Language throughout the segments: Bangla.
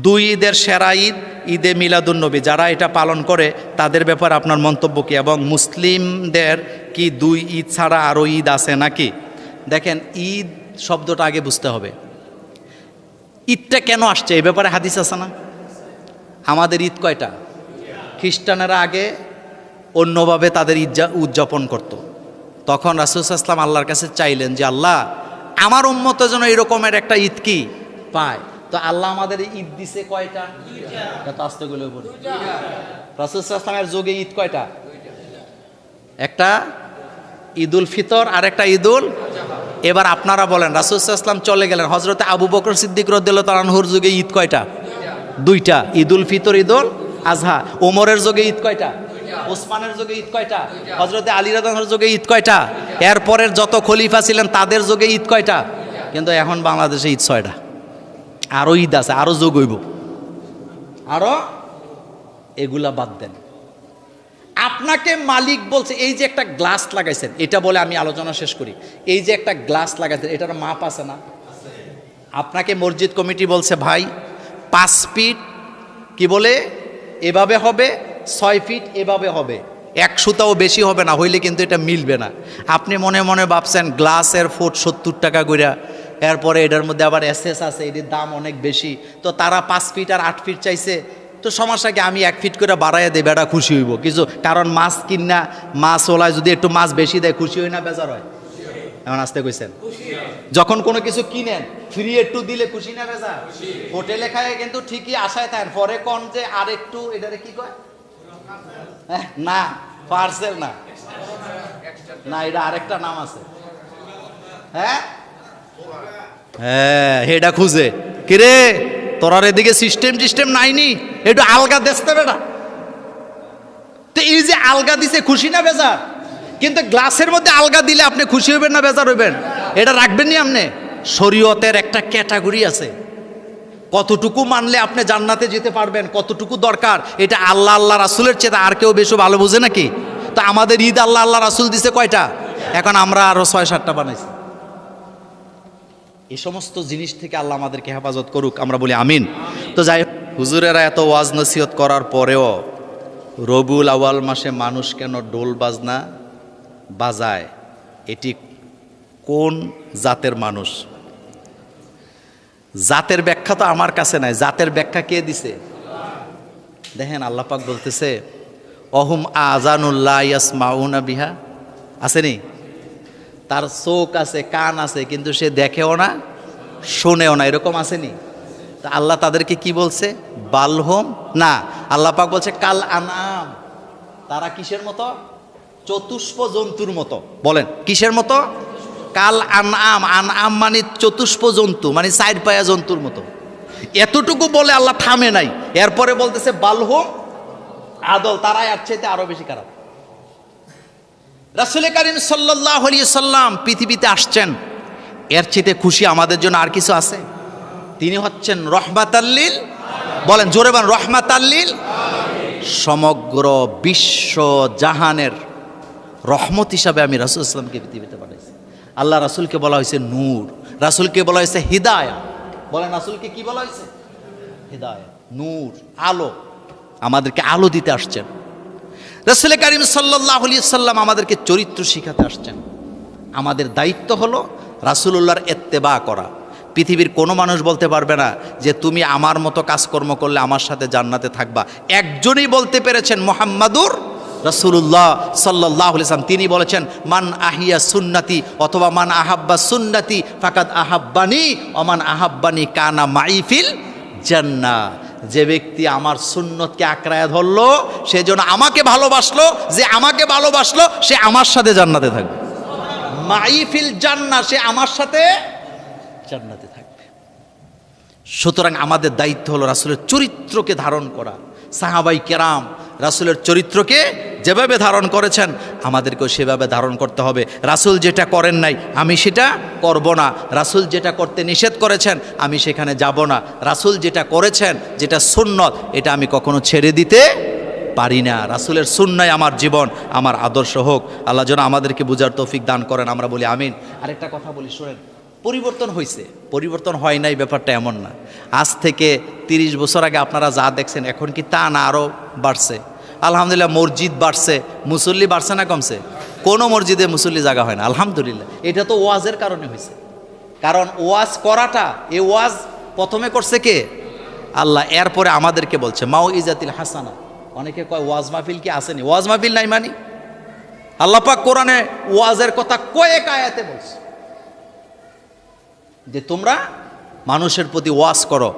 দুই ঈদের সেরা ঈদ ঈদে মিলাদুন্নবী, যারা এটা পালন করে তাদের ব্যাপারে আপনার মন্তব্য কি? এবং মুসলিমদের কি দুই ঈদ ছাড়া আরও ঈদ আছে নাকি? দেখেন, ঈদ শব্দটা আগে বুঝতে হবে, ঈদটা কেন আসছে এই ব্যাপারে হাদিস আছে না? আমাদের ঈদ কয়টা? খ্রিস্টানেরা আগে অন্যভাবে তাদের ঈদ উদযাপন করত। তখন রাসূল সাল্লাল্লাহু আলাইহি ওয়াসাল্লাম আল্লাহর কাছে চাইলেন যে আল্লাহ, আমার উম্মত যেন এরকমের একটা ঈদ কি পায়। তো আল্লাহ আমাদের ঈদ দিছে কয়টা? এটা আস্তে করে বলি, রাসূল সাল্লাল্লাহু আলাইহি ওয়াসাল্লামের যুগে ঈদ কয়টা? একটা ঈদুল ফিতর আর একটা ঈদুল। এবার আপনারা বলেন, রাসূল সাল্লাল্লাহু আলাইহি ওয়াসাল্লাম চলে গেলেন, হযরতে আবু বকর সিদ্দিক রাদিয়াল্লাহু তাআলা আনহুর যুগে ঈদ কয়টা? দুইটা, ঈদুল ফিতর, ঈদুল আজহা। ওমরের যুগে ঈদ কয়টা? ওসমানের যুগে ঈদ কয়টা? হযরতে আলী রাদিয়াল্লাহু আনহুর যুগে ঈদ কয়টা? এরপরের যত খলিফা ছিলেন তাদের যুগে ঈদ কয়টা? কিন্তু এখন বাংলাদেশে ঈদ 6টা। আরও ঈদ আছে, আরও যোগ হইব, আরও। এগুলা বাদ দেন। আপনাকে মালিক বলছে, এই যে একটা গ্লাস লাগাইছেন, এটা বলে আমি আলোচনা শেষ করি। এই যে একটা গ্লাস লাগাইছেন, এটার মাপ আছে না? আপনাকে মসজিদ কমিটি বলছে ভাই 5 ফিট কি বলে এভাবে হবে, 6 ফিট এভাবে হবে, 1 সুতাও বেশি হবে না, হইলে কিন্তু এটা মিলবে না। আপনি মনে মনে ভাবছেন গ্লাসের ফুট 70 টাকা কইরা, এরপরে এটার মধ্যে আবার এসএস আছে, এটির দাম অনেক বেশি, তো তারা 5 ফিট আর 8 ফিট চাইছে। তো সমস্যা কি, আমি 1 ফিট করে বাড়াইয়া দেই, বেটা খুশি হইব কিছু, কারণ মাছ কিনা, মাছ ওলায় যদি একটু মাছ বেশি দেয় খুশি হই না বেজার হয়? এমন আসতে কইছেন, যখন কোনো কিছু কিনেন ফ্রি একটু দিলে খুশি না বেজার? হোটেলে খায় কিন্তু ঠিকই আশায় থাকেন, পরে কোন যে আর একটু, এটারে কি কয়? না, পার্সেল না, না এটা আরেকটা নাম আছে। হ্যাঁ হ্যাঁ, এটা খুঁজে কিরে তোরার এদিকে সিস্টেম নাইনি, একটু আলগা দেখতে বেটা। তো এই যে আলগা দিছে, খুশি না বেজার? কিন্তু গ্লাসের মধ্যে আলগা দিলে আপনি খুশি হইবেন না বেজার হইবেন? এটা রাখবেন নি আপনি? শরীয়তের একটা ক্যাটাগরি আছে, কতটুকু মানলে আপনি জান্নাতে যেতে পারবেন, কতটুকু দরকার, এটা আল্লাহ রাসূলের চেয়ে আর কেউ বেশি ভালো বোঝে নাকি? তো আমাদের ঈদ আল্লাহ রাসূল দিছে কয়টা? এখন আমরা আরো 6-7টা বানাইছি। এই সমস্ত জিনিস থেকে আল্লাহ আমাদেরকে হেফাজত করুক, আমরা বলি আমিন। তো যাই, হুজুরেরা এত ওয়াজ নসিহত করার পরেও রবিউল আউয়াল মাসে মানুষ কেন ঢোল বাজনা বাজায়? এটি কোন জাতের মানুষ? জাতের ব্যাখ্যা তো আমার কাছে নাই, জাতের ব্যাখ্যা কে দিছে? দেখেন আল্লাহ পাক বলতেছে, অহুম আযানুল্লাহ ইয়াসমাউনা বিহা, আসেনি? তার চোখ আছে, কান আছে, কিন্তু সে দেখেও না, শোনেও না, এরকম আসেনি? তা আল্লাহ তাদেরকে কি বলছে? বালহুম না, আল্লাহ পাক বলছে কাল আনআম, তারা কিসের মতো? চতুষ্প জন্তুর মতো। বলেন কিসের মতো? কাল আনআম, আনআম মানে চতুষ্প জন্তু, মানে 4 পায়া জন্তুর মতো। এতটুকু বলে আল্লাহ থামে নাই, এরপরে বলতেছে বালহুম আদল, তারা এর চাইতে আরো বেশি খারাপ। রাসূল কারীম সাল্লাল্লাহু আলাইহি সাল্লাম পৃথিবীতে আসছেন, এর চাইতে খুশি আমাদের জন্য আর কিছু আছে? তিনি হচ্ছেন রহমাতাল লিল, বলেন জোরে বলেন রহমাতাল লিল, সমগ্র বিশ্ব জাহানের রহমত হিসাবে আমি রাসূল সাল্লাল্লাহু আলাইহি সাল্লামকে পৃথিবীতে পাঠাইছি। আল্লাহ রাসূলকে বলা হয়েছে নূর, রাসূলকে বলা হয়েছে হিদায়াত। বলেন রাসূলকে কি বলা হয়েছে? হিদায়াত, নূর, আলো। আমাদেরকে আলো দিতে আসছেন। রাসূল কারীম সাল্লাল্লাহু আলাইহি সাল্লাম আমাদেরকে চরিত্র শিখাতে আসছেন। আমাদের দায়িত্ব হলো রাসূলুল্লাহর ইত্তেবা করা। পৃথিবীর কোনো মানুষ বলতে পারবে না যে তুমি আমার মতো কাজকর্ম করলে আমার সাথে জান্নাতে থাকবা। একজনই বলতে পেরেছেন, মুহাম্মাদুর রাসূলুল্লাহ সাল্লাল্লাহু আলাইহি সাল্লাম। তিনি বলেছেন মান আহিয়া সুন্নতি, অথবা মান আহাব্বা সুন্নতি ফাকাদ আহাব্বানি ওয়া মান আহাব্বানি কানা মাই ফিল জান্নাহ। যে ব্যক্তি আমার সুন্নতকে আঁকড়ায় ধরলো, সে যেন আমাকে ভালোবাসলো, যে আমাকে ভালোবাসলো সে আমার সাথে জান্নাতে থাকবে। মাই ফিল জান্নাহ, সে আমার সাথে জান্নাতে থাকবে। সুতরাং আমাদের দায়িত্ব হলো রাসূলের চরিত্রকে ধারণ করা। সাহাবাই কেরাম রাসূলের চরিত্রকে যেভাবে ধারণ করেছেন, আমাদেরকেও সেভাবে ধারণ করতে হবে। রাসূল যেটা করেন নাই আমি সেটা করব না, রাসূল যেটা করতে নিষেধ করেছেন আমি সেখানে যাব না, রাসূল যেটা করেছেন, যেটা সুন্নত, এটা আমি কখনো ছেড়ে দিতে পারি না। রাসূলের সুন্নায় আমার জীবন, আমার আদর্শ হোক। আল্লাহ যেন আমাদেরকে বুঝার তৌফিক দান করেন, আমরা বলি আমিন। আরেকটা কথা বলি, শোনেন, পরিবর্তন হয়েছে, পরিবর্তন হয় নাই ব্যাপারটা এমন না। আজ থেকে 30 বছর আগে আপনারা যা দেখছেন এখন কি তা না, আরও বাড়ছে। আলহামদুলিল্লাহ মসজিদ বাড়ছে, মুসল্লি বাড়ছে না কমছে? কোনো মসজিদে মুসল্লি জায়গা হয় না আলহামদুলিল্লাহ। এটা তো ওয়াজের কারণে হয়েছে, কারণ ওয়াজ করাটা, এই ওয়াজ প্রথমে করছে কে? আল্লাহ। এরপরে আমাদেরকে বলছে মাও ইজাতিল হাসানা। অনেকে কয় ওয়াজ মাহফিল কি আসেনি? ওয়াজ মাহফিল নাই মানি? আল্লাহ পাক কোরআনে ওয়াজের কথা কয়েক আয়াতে বলছে যে তোমরা মানুষের প্রতি ওয়াজ করো।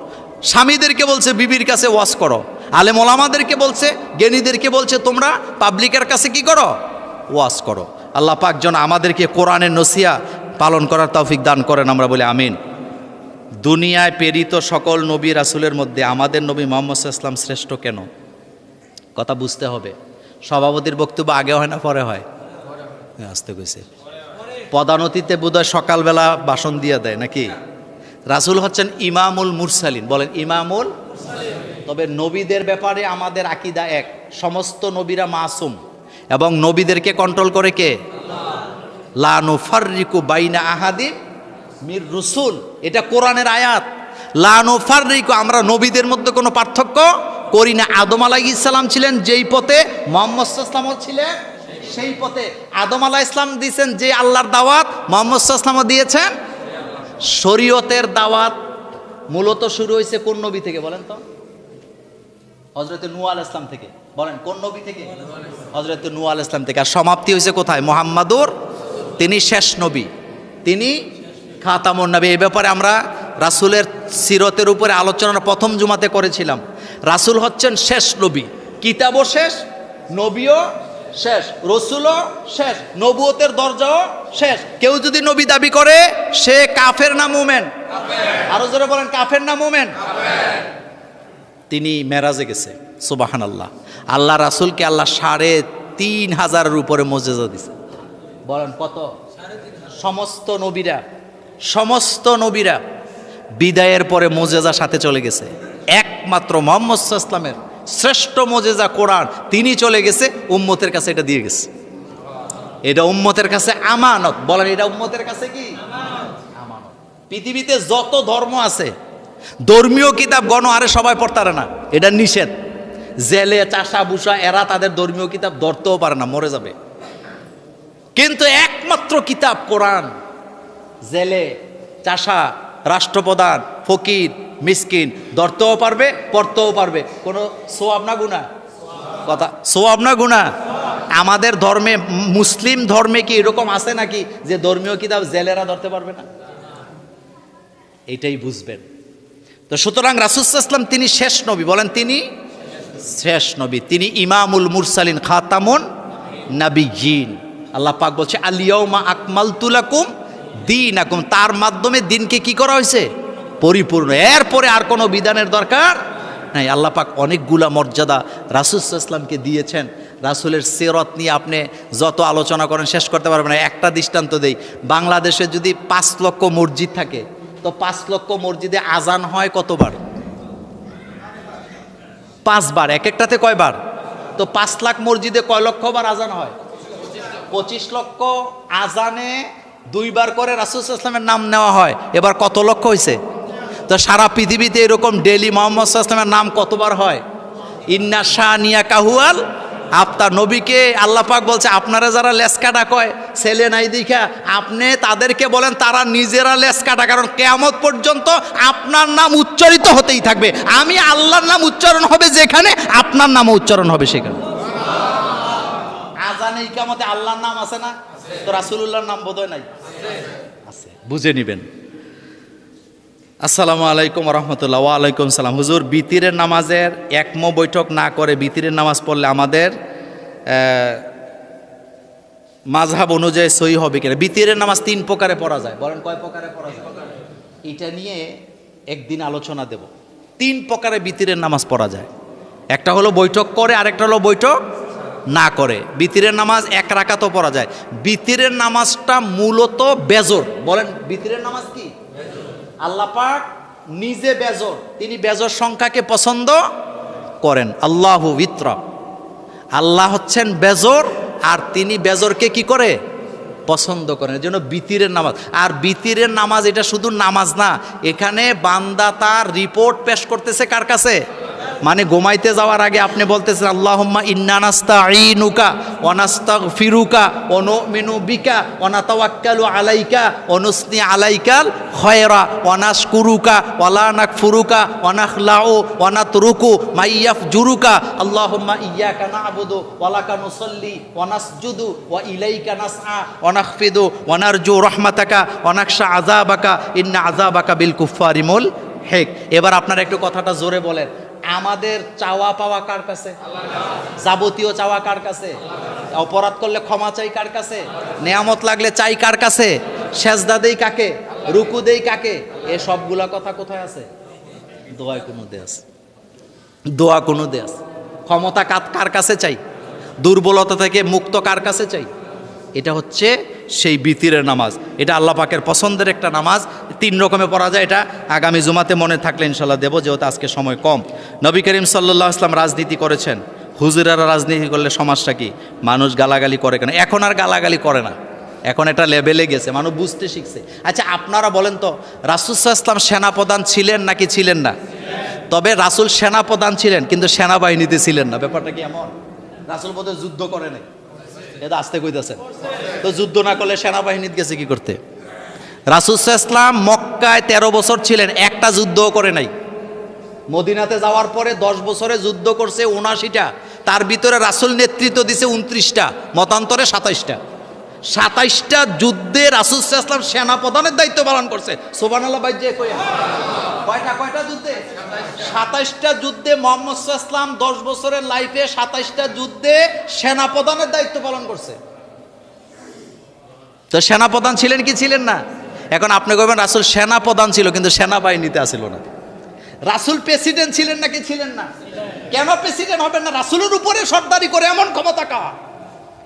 স্বামীদেরকে বলছে বিবির কাছে ওয়াজ করো, আলেম ওলামাদেরকে বলছে, জ্ঞানীদেরকে বলছে তোমরা পাবলিকের কাছে কি করো? ওয়াজ করো। আল্লাহ পাক যেন আমাদেরকে কোরআনের নসিহা পালন করার তৌফিক দান করেন, আমরা বলি আমিন। দুনিয়ায় প্রেরিত সকল নবী রাসূলের মধ্যে আমাদের নবী মুহাম্মদ সাল্লাল্লাহু আলাইহি ওয়াসাল্লাম শ্রেষ্ঠ কেন? কথা বুঝতে হবে। সভাপতির বক্তব্য আগে হয় না পরে হয়? আসতে কইছে। প্রধান অতিথিতে বোধহয় সকালবেলা ভাষণ দিয়ে দেয় নাকি? রাসূল হচ্ছেন ইমামুল মুরসালিন, বলেন ইমামুল। তবে নবীদের ব্যাপারে আমাদের আকীদা এক, সমস্ত নবীরা মাসুম এবং নবীদেরকে কন্ট্রোল করে কে? লা নুফাররিকু বাইনা আহাদিন মির রুসুল, এটা কোরআনের আয়াত। লা নুফাররিকু, আমরা নবীদের মধ্যে কোনো পার্থক্য করি না। আদম আলাইহিস সালাম ছিলেন যেই পথে, মুহাম্মদ সাল্লাল্লাহু আলাইহি ওয়াসাল্লাম ছিলেন সেই পথে। আদম আলাইহিস সালাম দিয়েছেন যে আল্লাহর দাওয়াত, মুহাম্মদ সাল্লাল্লাহু আলাইহি ওয়াসাল্লাম দিয়েছেন শরীয়তের দাওয়াত। মূলত শুরু হয়েছে কোন নবী থেকে বলেন তো? হযরত নূহ আলাইহিস সালাম থেকে। বলেন কোন নবী থেকে? হযরত নূহ আলাইহিস সালাম থেকে। আর সমাপ্তি হয়েছে কোথায়? মুহাম্মাদুর, তিনি শেষ নবী, তিনি খাতামুন নবী। এই ব্যাপারে আমরা রাসূলের সিরতের উপরে আলোচনা প্রথম জুমাতে করেছিলাম। রাসূল হচ্ছেন শেষ নবী, কিতাবও শেষ, নবীও শেষ, রসুলও শেষ, নবুয়তের দরজাও শেষ। কেউ যদি নবী দাবি করে সে কাফের না মুমিন? আরো জোরে বলেন, কাফের না মুমিন? তিনি মেরাজে গেছে, সুবহানাল্লাহ। আল্লাহ রাসূলকে আল্লাহ ৩,৫০০-এর উপরে মুজিজা দিয়েছে। বলেন কত? সমস্ত নবীরা বিদায়ের পরে মুজিজার সাথে চলে গেছে। একমাত্র মুহাম্মদ সাল্লাল্লাহু আলাইহি ওয়াসাল্লামের শ্রেষ্ঠ মুজিজা কোরআন, তিনি চলে গেছে, উম্মতের কাছে এটা দিয়ে গেছে। এটা উম্মতের কাছে আমানত। বলেন এটা উম্মতের কাছে কি আমানত। পৃথিবীতে যত ধর্ম আছে ধর্মীয় কিতাব গণহারে সবাই পড়তারে না, এটা নিষেধ। জেলে চাষা বুসা এরা তাদের ধর্মীয় কিতাব ধরতেও পারে না, মরে যাবে। কিন্তু একমাত্র কিতাব কোরআন জেলে চাষা, রাষ্ট্রপ্রধান, ফকির, মিসকিন ধরতেও পারবে, পড়তেও পারবে। কোনো সোয়াব না গুনাহ? কথা সোয়াব না গুনাহ? আমাদের ধর্মে, মুসলিম ধর্মে কি এরকম আছে নাকি যে ধর্মীয় কিতাব জেলেরা ধরতে পারবে না? এটাই বুঝবেন। তো সুতরাং রাসূল সাল্লাল্লাহু আলাইহি ওয়াসাল্লাম তিনি শেষ নবী। বলেন তিনি শেষ নবী, তিনি ইমামুল মুরসালিন, খাতামুন নাবিয়্যিন। আল্লাহ পাক বলছে আল ইয়াউমা আকমালতু লাকুম দীনাকুম, তার মাধ্যমে দিনকে কি করা হয়েছে? পরিপূর্ণ। এরপরে আর কোনো বিধানের দরকার নাই। আল্লাহ পাক অনেকগুলা মর্যাদা রাসূল সাল্লাল্লাহু আলাইহি ওয়াসাল্লামকে দিয়েছেন। রাসূলের সিরাত নিয়ে আপনি যত আলোচনা করেন শেষ করতে পারবেন না। একটা দৃষ্টান্ত দেই, বাংলাদেশে যদি 5 লক্ষ মসজিদ থাকে তো 5 লক্ষ মসজিদে আজান হয় কতবার? 5 বার। এক একটাতে কয়বার? তো 5 লাখ মসজিদে কয় লক্ষ বার আজান হয়? 25 লক্ষ আজানে 2 বার করে রাসূল সাল্লাল্লাহু আলাইহি ওয়াসাল্লামের নাম নেওয়া হয়। এবার কত লক্ষ হয়েছে? তো সারা পৃথিবীতে এরকম ডেলি মুহাম্মদ সাল্লাল্লাহু আলাইহি ওয়াসাল্লামের নাম কতবার হয়? ইন্না শানিয়াকা হুয়াল আবতার। নবীকে আল্লাহ পাক বলছে আপনারা যারা লেসকাটা কয় ছেলে নাই দেখা, আপনি তাদেরকে বলেন তারা নিজেরা লেসকাটা, কারণ কিয়ামত পর্যন্ত আপনার নাম উচ্চারিত হতেই থাকবে। আমি আল্লাহর নাম উচ্চারণ হবে যেখানে, আপনার নামও উচ্চারণ হবে সেখানে। আজানে ইকামতে আল্লাহর নাম আছে না? তো রাসূলুল্লাহর নাম বোধহয় নাই? আছে, বুঝে নেবেন। আসসালামু আলাইকুম রহমতুল্লাহ। ওয়ালাইকুম সালাম। হুজুর, বিতিরের নামাজের একম বৈঠক না করে বিতিরের নামাজ পড়লে আমাদের মাযহাব অনুযায়ী সহি হবে কিনা? বিতিরের নামাজ 3 প্রকারে পড়া যায়। বলেন কয় প্রকারে পড়া যায়? এটা নিয়ে একদিন আলোচনা দেব। 3 প্রকারে বিতিরের নামাজ পড়া যায়। একটা হলো বৈঠক করে, আরেকটা হলো বৈঠক না করে। বিতিরের নামাজ 1 রাকাতও পড়া যায়। বিতিরের নামাজটা মূলত বেজর। বলেন বিতিরের নামাজ কি? আল্লাহ পাক নিজে বেজর, তিনি বেজর সংখ্যাকে পছন্দ করেন। আল্লাহু বিত্র, আল্লাহ হচ্ছেন বেজর, আর তিনি বেজরকে কি করে? পছন্দ করেন। এর জন্য বিতিরের নামাজ। আর বিতিরের নামাজ এটা শুধু নামাজ না, এখানে বান্দা তার রিপোর্ট পেশ করতেছে কার কাছে? মানে ঘুমাইতে যাওয়ার আগে আপনি বলতেছেন আল্লাহুম্মা ইন্না নাস্তাঈনুকা ওয়া নাস্তাগফিরুকা ওয়া নু'মিনু বিকা ওয়া নাতাওয়াক্কালু আলাইকা ওয়া নুসনি আলাইকাল খায়রা ওয়া নাশকুরুকা ওয়া লা নাকফুরুকা ওয়া নাখলাউ ওয়া নাতরুকু মাইয়াফজুরুকা আল্লাহুম্মা ইয়্যাকা না'বুদু ওয়া লাকা নুসাল্লি ওয়া নাসজুদু ওয়া ইলাইকা নাসআ ওয়া নাখফিদু ওয়া নারজু রাহমাতাকা ওয়া নাখশা আযাবাকা ইন্না আযাবাকা বিল কুফফারি মুল হেক। এবার আপনারা একটু কথাটা জোরে বলেন, আমাদের চাওয়া পাওয়া কার কাছে? যাবতীয় চাওয়া কার কাছে? অপরাধ করলে ক্ষমা চাই কার কাছে? নেয়ামত লাগলে চাই কার কাছে? সেজদা দেই কাকে? রুকু দেই কাকে? এ সবগুলা কথা কোথায় আছে? দোয়ায় কোনো দে আছে, দোয়া কোনো দে আছে। ক্ষমতা কার কাছে চাই? দুর্বলতা থেকে মুক্ত কার কাছে চাই? এটা হচ্ছে সেই বিতিরের নামাজ। এটা আল্লাহ পাকের পছন্দের একটা নামাজ। 3 রকমে পড়া যায়। এটা আগামী জুমাতে মনে থাকলে ইনশাল্লাহ দেবো, যেহেতু আজকে সময় কম। নবী করিম সাল্লাল্লাহু আলাইহি ওয়াসাল্লাম রাজনীতি করেছেন। হুজুরেরা রাজনীতি করলে সমাজটা কি? মানুষ গালাগালি করে কেন? এখন আর গালাগালি করে না, এখন একটা লেভেলে গেছে, মানুষ বুঝতে শিখছে। আচ্ছা আপনারা বলেন তো, রাসূল সাল্লাল্লাহু আলাইহি ওয়াসাল্লাম সেনাপ্রধান ছিলেন নাকি ছিলেন না? তবে রাসূল সেনাপ্রধান ছিলেন কিন্তু সেনাবাহিনীতে ছিলেন না। ব্যাপারটা কি এমন? রাসূল বোধহয় যুদ্ধ করে নাই, এটা আসতে কইতেছেন তো। যুদ্ধ না করলে সেনাবাহিনীতে গেছে কি করতে? রাসূল সাল্লাল্লাহু আলাইহি ওয়াসাল্লাম মক্কায় 13 বছর ছিলেন, একটা যুদ্ধও করে নাই। মদিনাতে যাওয়ার পরে 10 বছরে যুদ্ধ করছে 79টা, তার ভিতরে রাসূল নেতৃত্ব দিছে 29টা, মতান্তরে 27টা। 27টা যুদ্ধে রাসূল সাল্লাল্লাহু আলাইহি ওয়াসাল্লাম সেনাপ্রধানের দায়িত্ব পালন করছে। সুবহানাল্লাহ ভাই, যে কই কয়টা যুদ্ধে? 27টা যুদ্ধে মুহাম্মদ সাল্লাল্লাহু আলাইহি ওয়াসাল্লাম 10 বছরের লাইফে 27টা যুদ্ধে সেনাপ্রধানের দায়িত্ব পালন করছে। তো সেনাপ্রধান ছিলেন কি ছিলেন না? এখন আপনি কইবেন রাসূল সেনাপ্রধান ছিল কিন্তু সেনাবাহিনীতে আসিল না। রাসূল প্রেসিডেন্ট ছিলেন নাকি ছিলেন না? কেন প্রেসিডেন্ট হবেন না? রাসূলের উপরে সরদারি করে এমন ক্ষমতা কার?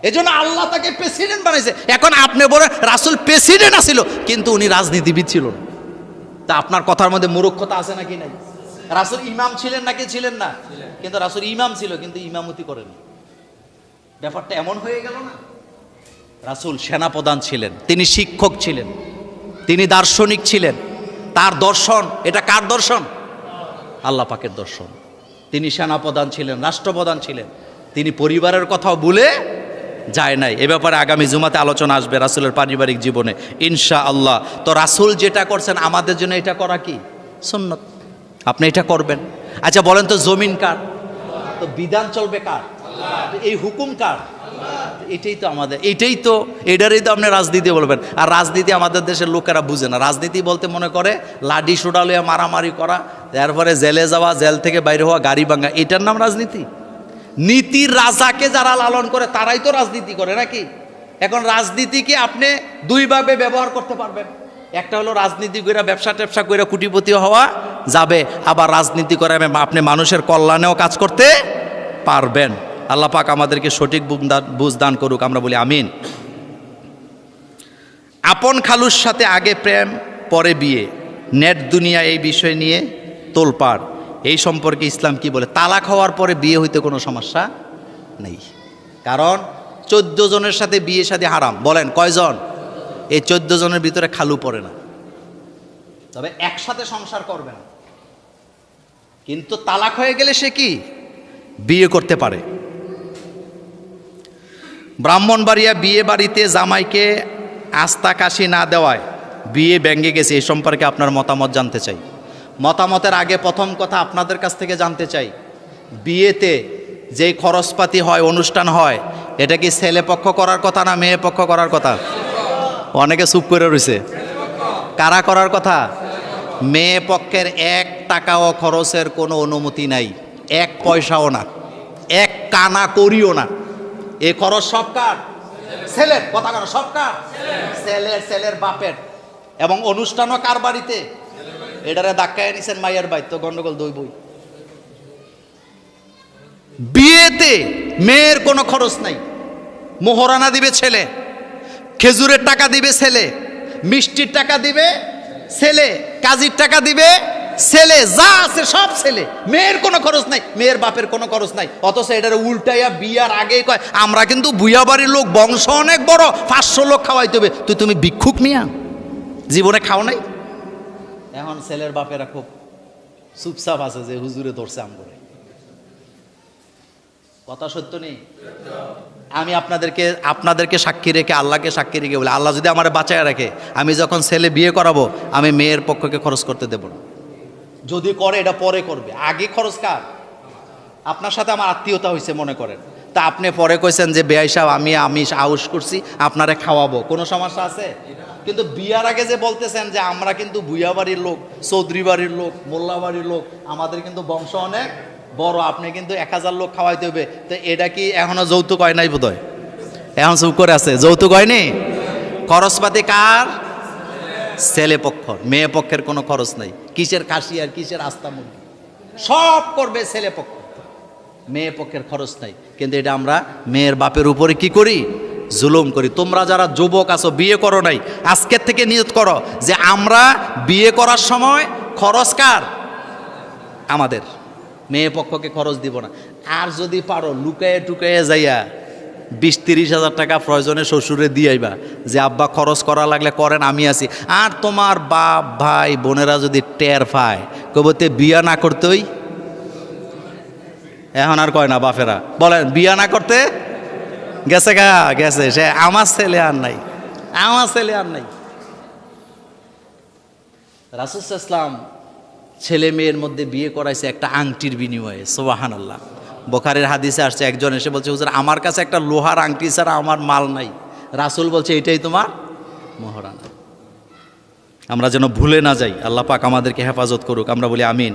এজন্য আল্লাহ তাকে প্রেসিডেন্ট বানাইছে। এখন আপনি বলেন রাসূল প্রেসিডেন্ট আছিল কিন্তু উনি রাজনীতিবিদ ছিল না। তা আপনার কথার মধ্যে মূর্খতা আছে নাকি নাই? রাসূল ইমাম ছিলেন নাকি ছিলেন না? কিন্তু রাসূল ইমাম ছিল কিন্তু ইমামতি করেন। ব্যাপারটা এমন হয়ে গেল না? রাসূল সেনাপ্রধান ছিলেন, তিনি শিক্ষক ছিলেন, তিনি দার্শনিক ছিলেন। তার দর্শন, এটা কার দর্শন? আল্লাহ পাকের দর্শন। তিনি সেনাপ্রধান ছিলেন, রাষ্ট্রপ্রধান ছিলেন, তিনি পরিবারের কথাও ভুলে যায় নাই। এ ব্যাপারে আগামী জুমাতে আলোচনা আসবে রাসূলের পারিবারিক জীবনে ইনশাআল্লাহ। তো রাসূল যেটা করছেন আমাদের জন্য এটা করা কি? সুন্নত। আপনি এটা করবেন। আচ্ছা বলেন তো, জমিন কার? তো বিধান চলবে কার? এই হুকুম কার? এটাই তো আমাদের, এটারই তো আপনি রাজনীতি বলবেন। আর রাজনীতি আমাদের দেশের লোকেরা বুঝে না। রাজনীতি বলতে মনে করে লাঠি সোটা লইয়া মারামারি করা, তারপরে জেলে যাওয়া, জেল থেকে বাইরে হওয়া, গাড়ি ভাঙা, এটার নাম রাজনীতি? নীতির রাজাকে যারা লালন করে তারাই তো রাজনীতি করে নাকি? এখন রাজনীতিকে আপনি দুইভাবে ব্যবহার করতে পারবেন। একটা হলো রাজনীতি করে ব্যবসা ট্যাবসা করে কোটিপতি হওয়া যাবে, আবার রাজনীতি করে আপনি মানুষের কল্যাণেও কাজ করতে পারবেন। আল্লাহ পাক আমাদেরকে সঠিক বুঝ দান করুক, আমরা বলি আমিন। আপন খালুর সাথে আগে প্রেম পরে বিয়ে, নেট দুনিয়া এই বিষয় নিয়ে তোলপাড়। এই সম্পর্কে ইসলাম কি বলে? তালাক হওয়ার পরে বিয়ে হইতে কোনো সমস্যা নেই, কারণ 14 জনের সাথে বিয়ে শাদী হারাম। বলেন কয়জন? এই 14 জনের ভিতরে খালু পড়ে না, তবে একসাথে সংসার করবে না। কিন্তু তালাক হয়ে গেলে সে কি বিয়ে করতে পারে। ব্রাহ্মণবাড়িয়া বিয়ে বাড়িতে জামাইকে আস্তা কাশি না দেওয়ায় বিয়ে ভেঙে গেছে, এই সম্পর্কে আপনার মতামত জানতে চাই। মতামতের আগে প্রথম কথা আপনাদের কাছ থেকে জানতে চাই, বিয়েতে যেই খরচপাতি হয়, অনুষ্ঠান হয়, এটা কি ছেলে পক্ষ করার কথা না মেয়ে পক্ষ করার কথা? অনেকে চুপ করে রয়েছে। কারা করার কথা? মেয়ে পক্ষের 1 টাকাও খরচের কোনো অনুমতি নাই, 1 পয়সাও না, 1 কানা করিও না। এ খরচ সব কার? ছেলের। কথা কেন? সব কার? ছেলের বাপের। এবং অনুষ্ঠানও কার বাড়িতে? এটারে ধাক্কায় নিছেন মায়ের বাড়ি, তো গন্ডগোল দুই বই। বিয়েতে মেয়ের কোনো খরচ নাই। মোহরানা দিবে ছেলে, খেজুরের টাকা দিবে ছেলে, মিষ্টির টাকা দিবে ছেলে, কাজীর টাকা দিবে ছেলে যা আছে সব ছেলে, মেয়ের কোনো খরচ নাই, মেয়ের বাপের কোনো খরচ নাই। অথচ এটার উল্টাইয়া বিয়ার আগেই কয় আমরা কিন্তু বুয়া বাড়ির লোক, বংশ অনেক বড়, 500 লোক খাওয়াইতে হবে। তুমি ভিক্ষুক মিয়া, জীবনে খাও নাই। এখন ছেলের বাপেরা খুব চুপচাপ আছে যে হুজুরে ধরছে আমগরে। কথা সত্য নেই? আমি আপনাদেরকে সাক্ষী রেখে, আল্লাহকে সাক্ষী রেখে বলে, আল্লাহ যদি আমার বাঁচায় রাখে, আমি যখন ছেলে বিয়ে করাবো আমি মেয়ের পক্ষকে খরচ করতে দেব না। যদি করে এটা পরে করবে, আগে খরচ কার? আপনার সাথে আমার আত্মীয়তা হয়েছে মনে করেন, তা আপনি পরে কইছেন যে বেয়াই সাহেব আমি আউশ করছি আপনারে খাওয়াবো, কোনো সমস্যা আছে? কিন্তু বিয়ার আগে যে বলতেছেন যে আমরা কিন্তু ভুইয়া বাড়ির লোক, চৌধুরী বাড়ির লোক, মোল্লা বাড়ির লোক, আমাদের কিন্তু বংশ অনেক বড়, আপনি কিন্তু 1000 লোক খাওয়াইতে হবে, তো এটা কি এখনো যৌতুক হয় নাই? বোধহয় এখন চুপ করে আছে, যৌতুক হয়নি। খরচপাতি কার? ছেলে পক্ষ, মেয়ে পক্ষের কোনো খরচ নাই। কিসের কাশি আর কিসের আস্থা মুরগি, সব করবে ছেলে পক্ষ, মেয়ে পক্ষের খরচ নাই। কিন্তু এটা আমরা মেয়ের বাপের উপরে কি করি? জুলুম করি। তোমরা যারা যুবক আছো, বিয়ে করো নাই, আজকের থেকে নিয়ত করো যে আমরা বিয়ে করার সময় খরচ কার? আমাদের, মেয়ে পক্ষকে খরচ দিব না। আর যদি পারো লুকায়ে টুকায়ে যাইয়া 20-30 হাজার টাকা প্রয়োজনে শ্বশুরে দিয়ে আইবা যে আব্বা খরচ করা লাগলে করেন, আমি আছি। আর তোমার বাপ ভাই বোনেরা যদি টের পায়, কবতে বিয়া না করতেই, এখন আর কয় না বাপেরা, বলেন বিয়া না করতে গেছে গেছে, সে আমার ছেলে আর নাই, আমার ছেলে আর নাই। রাসূল সাল্লাল্লাহু আলাইহি ওয়াসাল্লাম ছেলে মেয়ের মধ্যে বিয়ে করাইছে একটা আংটির বিনিময়ে। সুবহানাল্লাহ। বুখারীর হাদিসে আসছে, একজন এসে বলছে হুজুর আমার কাছে একটা লোহার আংটি ছাড়া আমার মাল নাই। রাসূল বলছে এটাই তোমার মোহরানা। আমরা যেন ভুলে না যাই। আল্লাহ পাক আমাদেরকে হেফাজত করুক, আমরা বলি আমিন।